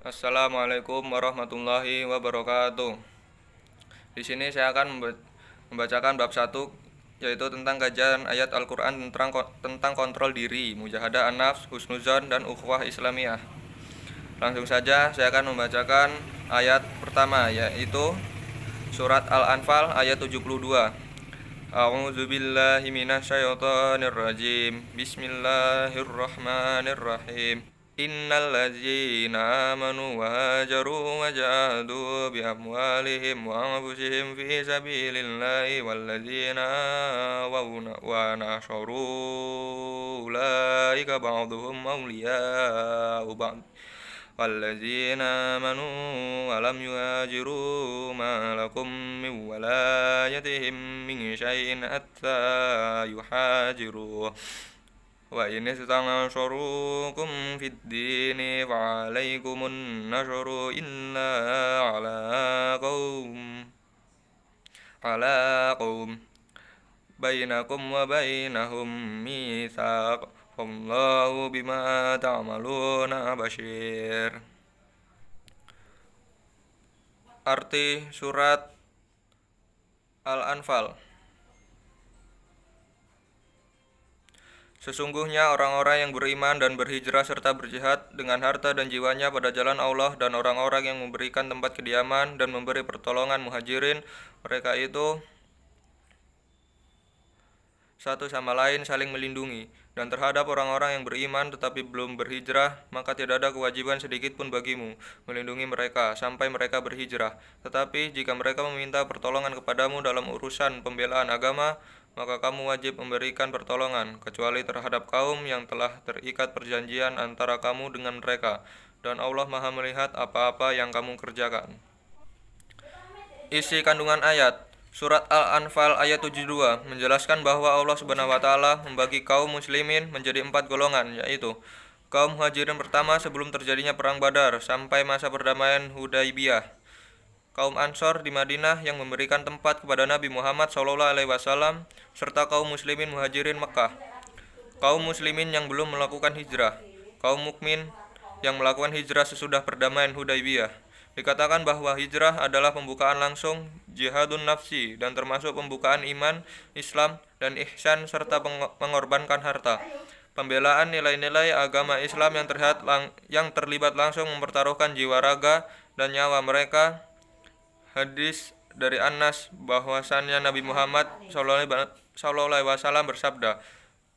Assalamualaikum warahmatullahi wabarakatuh. Di sini saya akan membacakan bab 1, yaitu tentang kajian ayat Al-Quran tentang kontrol diri, mujahadah an-nafs, husnuzon, dan ukhuwah Islamiyah. Langsung saja saya akan membacakan ayat pertama, yaitu surat Al-Anfal ayat 72. A'udzubillahi minasyaitonirrajim. Bismillahirrahmanirrahim. Innal ladzina amanu wa hajaru wa jahadu bi amwalihim wa anfusihim fi sabilillahi wal ladzina wa nasharu ulaika ba'duhum awliya'u ba'd والذين آمنوا ولم يهاجروا ما لكم من ولايتهم من شيء حتى يهاجروا وإن استنصروكم في الدين فعليكم النصر إلا على قوم بينكم وبينهم ميثاق Wallahu bima ta'maluna basyir. Arti surat Al-Anfal. Sesungguhnya orang-orang yang beriman dan berhijrah serta berjihad dengan harta dan jiwanya pada jalan Allah, dan orang-orang yang memberikan tempat kediaman dan memberi pertolongan muhajirin, mereka itu satu sama lain saling melindungi. Dan terhadap orang-orang yang beriman tetapi belum berhijrah, maka tidak ada kewajiban sedikit pun bagimu melindungi mereka sampai mereka berhijrah. Tetapi jika mereka meminta pertolongan kepadamu dalam urusan pembelaan agama, maka kamu wajib memberikan pertolongan, kecuali terhadap kaum yang telah terikat perjanjian antara kamu dengan mereka, dan Allah Maha melihat apa-apa yang kamu kerjakan. Isi kandungan ayat Surat Al-Anfal ayat 72 menjelaskan bahwa Allah Subhanahu wa taala membagi kaum muslimin menjadi 4 golongan, yaitu kaum muhajirin pertama sebelum terjadinya perang Badar sampai masa perdamaian Hudaybiyah, kaum Ansor di Madinah yang memberikan tempat kepada Nabi Muhammad SAW, serta kaum muslimin muhajirin Mekah, kaum muslimin yang belum melakukan hijrah, kaum mukmin yang melakukan hijrah sesudah perdamaian Hudaybiyah. Dikatakan bahwa hijrah adalah pembukaan langsung jihadun nafsi dan termasuk pembukaan iman, Islam, dan ihsan serta mengorbankan harta. Pembelaan nilai-nilai agama Islam yang terlibat langsung mempertaruhkan jiwa raga dan nyawa mereka. Hadis dari Anas bahwasannya Nabi Muhammad SAW bersabda,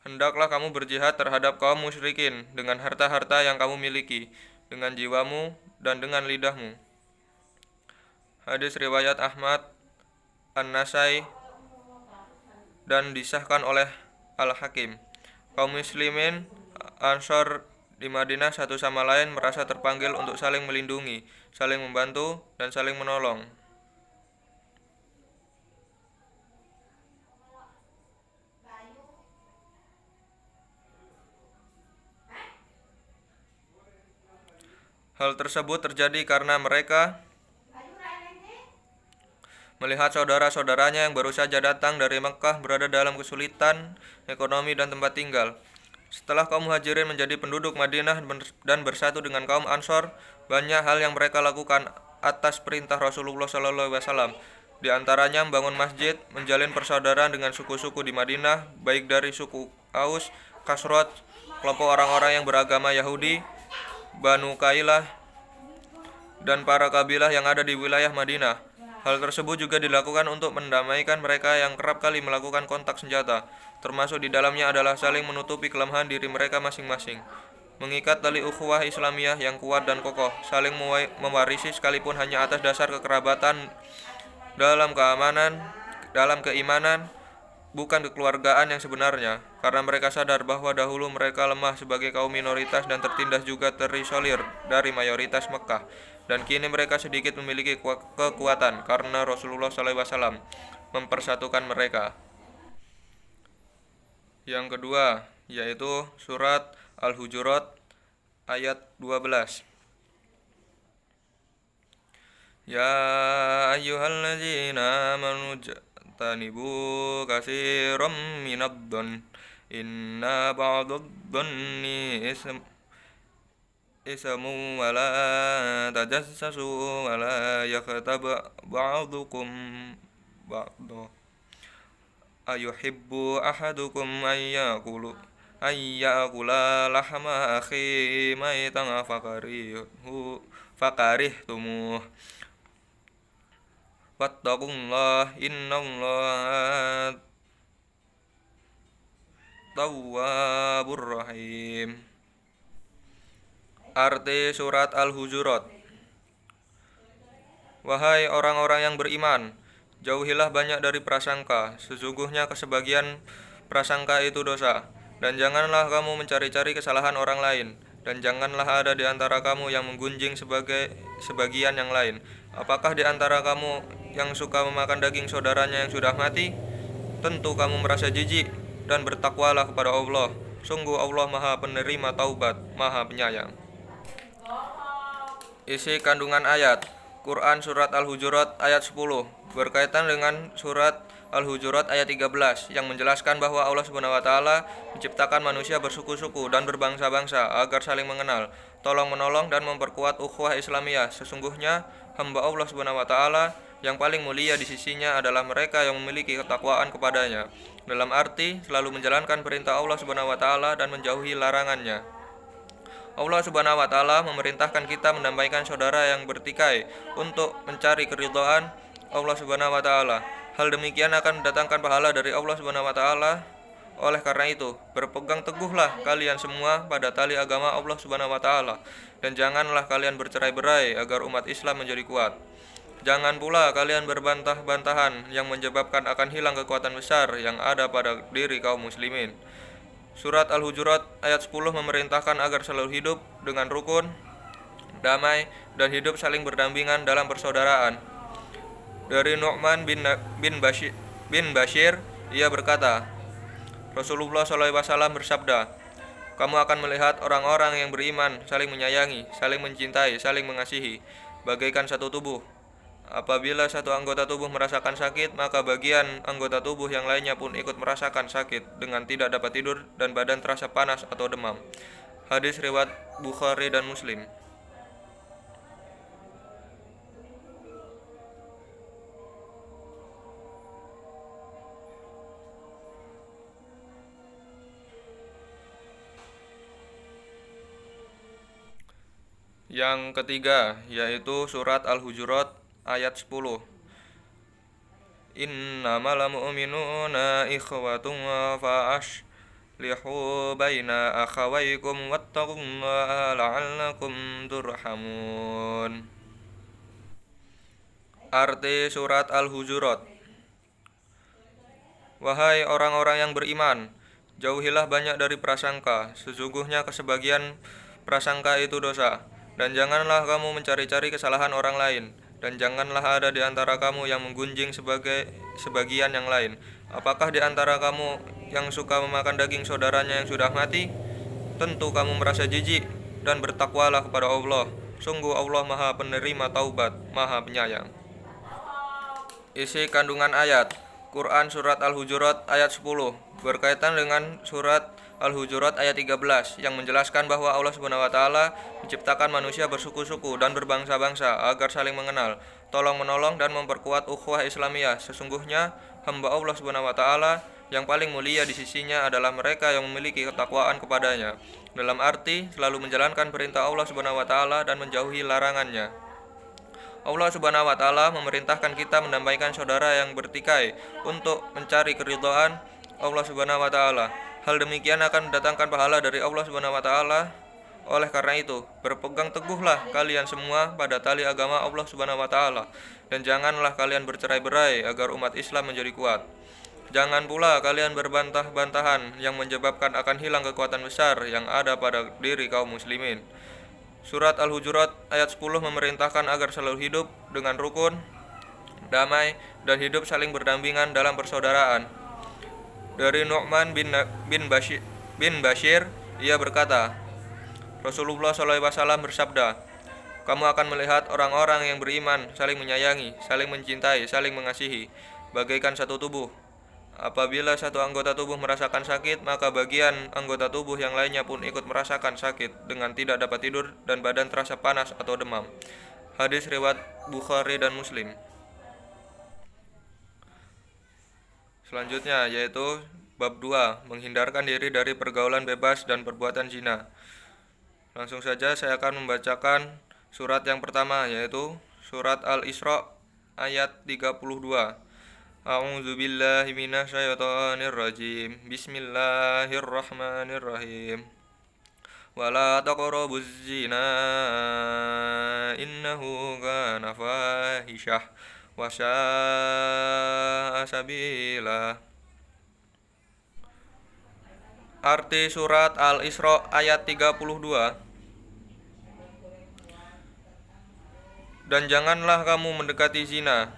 "Hendaklah kamu berjihad terhadap kaum musyrikin dengan harta-harta yang kamu miliki, dengan jiwamu dan dengan lidahmu." Hadis riwayat Ahmad, An-Nasai, dan disahkan oleh Al-Hakim. Kaum muslimin Ansor di Madinah satu sama lain merasa terpanggil untuk saling melindungi, saling membantu, dan saling menolong. Hal tersebut terjadi karena mereka melihat saudara-saudaranya yang baru saja datang dari Mekah berada dalam kesulitan ekonomi dan tempat tinggal. Setelah kaum muhajirin menjadi penduduk Madinah dan bersatu dengan kaum Ansor, banyak hal yang mereka lakukan atas perintah Rasulullah SAW. Di antaranya membangun masjid, menjalin persaudaraan dengan suku-suku di Madinah, baik dari suku Aus, Khazraj, kelompok orang-orang yang beragama Yahudi, Banu Kailah, dan para kabilah yang ada di wilayah Madinah. Hal tersebut juga dilakukan untuk mendamaikan mereka yang kerap kali melakukan kontak senjata, termasuk di dalamnya adalah saling menutupi kelemahan diri mereka masing-masing, mengikat tali ukhuwah Islamiyah yang kuat dan kokoh, saling mewarisi sekalipun hanya atas dasar kekerabatan dalam keimanan, bukan kekeluargaan yang sebenarnya, karena mereka sadar bahwa dahulu mereka lemah sebagai kaum minoritas dan tertindas juga terisolir dari mayoritas Mekah. Dan kini mereka sedikit memiliki kekuatan karena Rasulullah SAW mempersatukan mereka. Yang kedua, yaitu surat Al-Hujurat ayat 12. Ya ayyuhalladzina amanu jtanibu katsiran minadh-dhon inna ba'dadh-dhonni ismu wa la tajassasu wa la yaghtab ba'dukum ba'dha ayuhibbu ahadukum ayyakula lahma akhi maitan fakarihtumuh wattaqullah innallaha tawwabur rahim. Arti surat Al-Hujurat. Wahai orang-orang yang beriman, jauhilah banyak dari prasangka, sesungguhnya kesebagian prasangka itu dosa. Dan janganlah kamu mencari-cari kesalahan orang lain, dan janganlah ada di antara kamu yang menggunjing sebagian yang lain. Apakah di antara kamu yang suka memakan daging saudaranya yang sudah mati? Tentu kamu merasa jijik, dan bertakwalah kepada Allah. Sungguh Allah Maha Penerima Taubat, Maha Penyayang. Isi kandungan ayat. Quran Surat Al-Hujurat ayat 10 berkaitan dengan Surat Al-Hujurat ayat 13 yang menjelaskan bahwa Allah SWT menciptakan manusia bersuku-suku dan berbangsa-bangsa agar saling mengenal, tolong-menolong dan memperkuat ukhuwah Islamiyah. Sesungguhnya hamba Allah SWT yang paling mulia di sisinya adalah mereka yang memiliki ketakwaan kepadanya, dalam arti selalu menjalankan perintah Allah SWT dan menjauhi larangannya. Allah Subhanahu wa taala memerintahkan kita mendamaikan saudara yang bertikai untuk mencari keridhaan Allah Subhanahu wa taala. Hal demikian akan mendatangkan pahala dari Allah Subhanahu wa taala. Oleh karena itu, berpegang teguhlah kalian semua pada tali agama Allah Subhanahu wa taala, dan janganlah kalian bercerai-berai agar umat Islam menjadi kuat. Jangan pula kalian berbantah-bantahan yang menyebabkan akan hilang kekuatan besar yang ada pada diri kaum muslimin. Surat Al-Hujurat ayat 10 memerintahkan agar selalu hidup dengan rukun, damai, dan hidup saling berdampingan dalam persaudaraan. Dari Nu'man bin Bashir, ia berkata, Rasulullah SAW bersabda, kamu akan melihat orang-orang yang beriman saling menyayangi, saling mencintai, saling mengasihi, bagaikan satu tubuh. Apabila satu anggota tubuh merasakan sakit, maka bagian anggota tubuh yang lainnya pun ikut merasakan sakit dengan tidak dapat tidur dan badan terasa panas atau demam. Hadis riwayat Bukhari dan Muslim. Yang ketiga yaitu surat Al-Hujurat ayat 10. Innamal mu'minuna ikhwatun fa'ashlihu baina akhawaykum wattaqullaha la'allakum turhamun. Arti surat Al-Hujurat. Wahai orang-orang yang beriman, jauhilah banyak dari prasangka, sesungguhnya kesebagian prasangka itu dosa. Dan janganlah kamu mencari-cari kesalahan orang lain, dan janganlah ada di antara kamu yang menggunjing sebagian yang lain. Apakah di antara kamu yang suka memakan daging saudaranya yang sudah mati? Tentu kamu merasa jijik, dan bertakwalah kepada Allah. Sungguh Allah Maha Penerima Taubat, Maha Penyayang. Isi kandungan ayat. Quran Surat Al-Hujurat ayat 10 berkaitan dengan Surat Al-Hujurat ayat 13 yang menjelaskan bahwa Allah Subhanahu wa taala menciptakan manusia bersuku-suku dan berbangsa-bangsa agar saling mengenal, tolong-menolong dan memperkuat ukhuwah Islamiyah. Sesungguhnya hamba Allah Subhanahu wa taala yang paling mulia di sisinya adalah mereka yang memiliki ketakwaan kepadanya, dalam arti selalu menjalankan perintah Allah Subhanahu wa taala dan menjauhi larangannya. Allah Subhanahu wa taala memerintahkan kita mendamaikan saudara yang bertikai untuk mencari keridhaan Allah Subhanahu wa taala. Hal demikian akan mendatangkan pahala dari Allah Subhanahu wa taala. Oleh karena itu, berpegang teguhlah kalian semua pada tali agama Allah Subhanahu wa taala, dan janganlah kalian bercerai-berai agar umat Islam menjadi kuat. Jangan pula kalian berbantah-bantahan yang menyebabkan akan hilang kekuatan besar yang ada pada diri kaum muslimin. Surat Al-Hujurat ayat 10 memerintahkan agar selalu hidup dengan rukun, damai, dan hidup saling berdampingan dalam persaudaraan. Dari Nu'man bin Bashir, ia berkata, Rasulullah SAW bersabda, kamu akan melihat orang-orang yang beriman saling menyayangi, saling mencintai, saling mengasihi, bagaikan satu tubuh. Apabila satu anggota tubuh merasakan sakit, maka bagian anggota tubuh yang lainnya pun ikut merasakan sakit dengan tidak dapat tidur dan badan terasa panas atau demam. Hadis riwayat Bukhari dan Muslim. Selanjutnya yaitu bab 2, menghindarkan diri dari pergaulan bebas dan perbuatan zina. Langsung saja saya akan membacakan surat yang pertama, yaitu surat Al-Isra ayat 32. A'udzubillahi minasyaitonirrajim. Bismillahirrahmanirrahim. Wala taqrabuz zina innahu kana fahisyah wa sya'a sabila. Arti surat Al-Isra ayat 32. Dan janganlah kamu mendekati zina.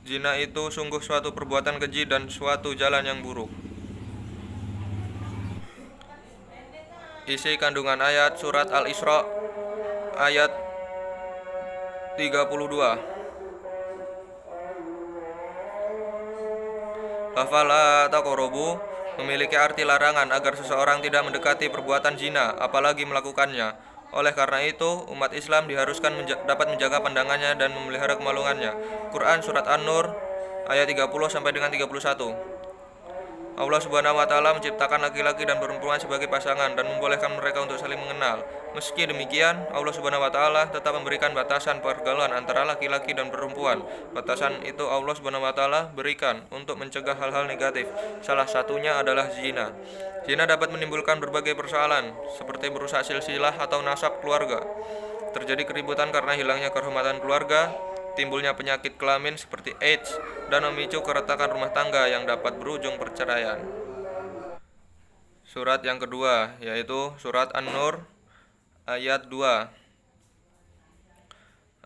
Zina itu sungguh suatu perbuatan keji dan suatu jalan yang buruk. Isi kandungan ayat surat Al-Isra ayat 32. Lafala taqrabu memiliki arti larangan agar seseorang tidak mendekati perbuatan zina, apalagi melakukannya. Oleh karena itu, umat Islam diharuskan dapat menjaga pandangannya dan memelihara kemaluannya. Quran Surat An-Nur ayat 30 sampai dengan 31. Allah Subhanahu wa taala menciptakan laki-laki dan perempuan sebagai pasangan dan membolehkan mereka untuk saling mengenal. Meski demikian, Allah Subhanahu wa taala tetap memberikan batasan pergaulan antara laki-laki dan perempuan. Batasan itu Allah Subhanahu wa taala berikan untuk mencegah hal-hal negatif. Salah satunya adalah zina. Zina dapat menimbulkan berbagai persoalan seperti merusak silsilah atau nasab keluarga. Terjadi keributan karena hilangnya kehormatan keluarga, timbulnya penyakit kelamin seperti AIDS, dan memicu keretakan rumah tangga yang dapat berujung perceraian. Surat yang kedua yaitu surat An-Nur ayat 2.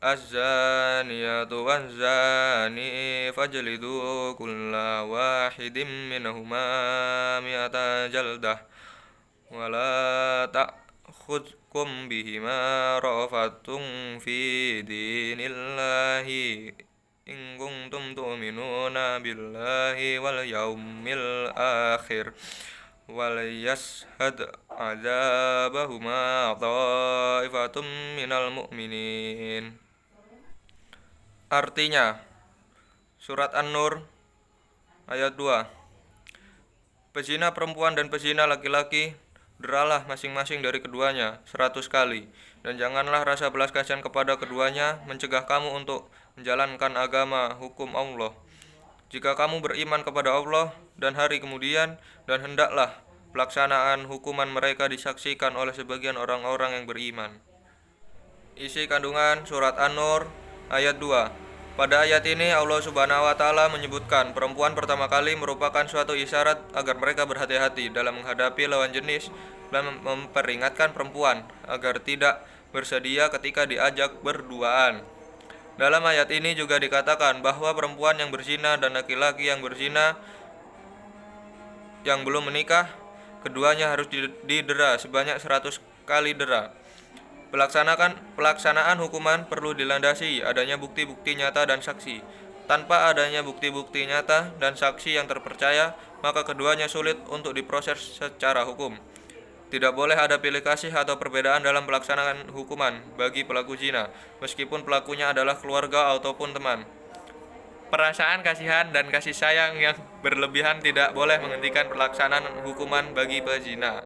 Az-zaniyatu waz-zani fajlidu kulla wahidin minhuma mi'ata jaldah wala ta'khudkum bihima rafatun fi dinillahi in kuntum tu'minuna billahi wal yaumil akhir wal yashhad azabahuma ta'ifatum minal mu'minin. Artinya, surat An-Nur ayat 2. Pezina perempuan dan pezina laki-laki, deralah masing-masing dari keduanya 100 kali, dan janganlah rasa belas kasihan kepada keduanya mencegah kamu untuk menjalankan agama hukum Allah. Jika kamu beriman kepada Allah dan hari kemudian, dan hendaklah pelaksanaan hukuman mereka disaksikan oleh sebagian orang-orang yang beriman. Isi kandungan surat An-Nur ayat 2. Pada ayat ini Allah Subhanahu wa taala menyebutkan perempuan pertama kali merupakan suatu isyarat agar mereka berhati-hati dalam menghadapi lawan jenis dan memperingatkan perempuan agar tidak bersedia ketika diajak berduaan. Dalam ayat ini juga dikatakan bahwa perempuan yang berzina dan laki-laki yang berzina yang belum menikah, keduanya harus didera sebanyak 100 kali dera. Pelaksanaan hukuman perlu dilandasi adanya bukti-bukti nyata dan saksi. Tanpa adanya bukti-bukti nyata dan saksi yang terpercaya, maka keduanya sulit untuk diproses secara hukum. Tidak boleh ada pilih kasih atau perbedaan dalam pelaksanaan hukuman bagi pelaku zina, meskipun pelakunya adalah keluarga ataupun teman. Perasaan kasihan dan kasih sayang yang berlebihan tidak boleh menghentikan pelaksanaan hukuman bagi pezina.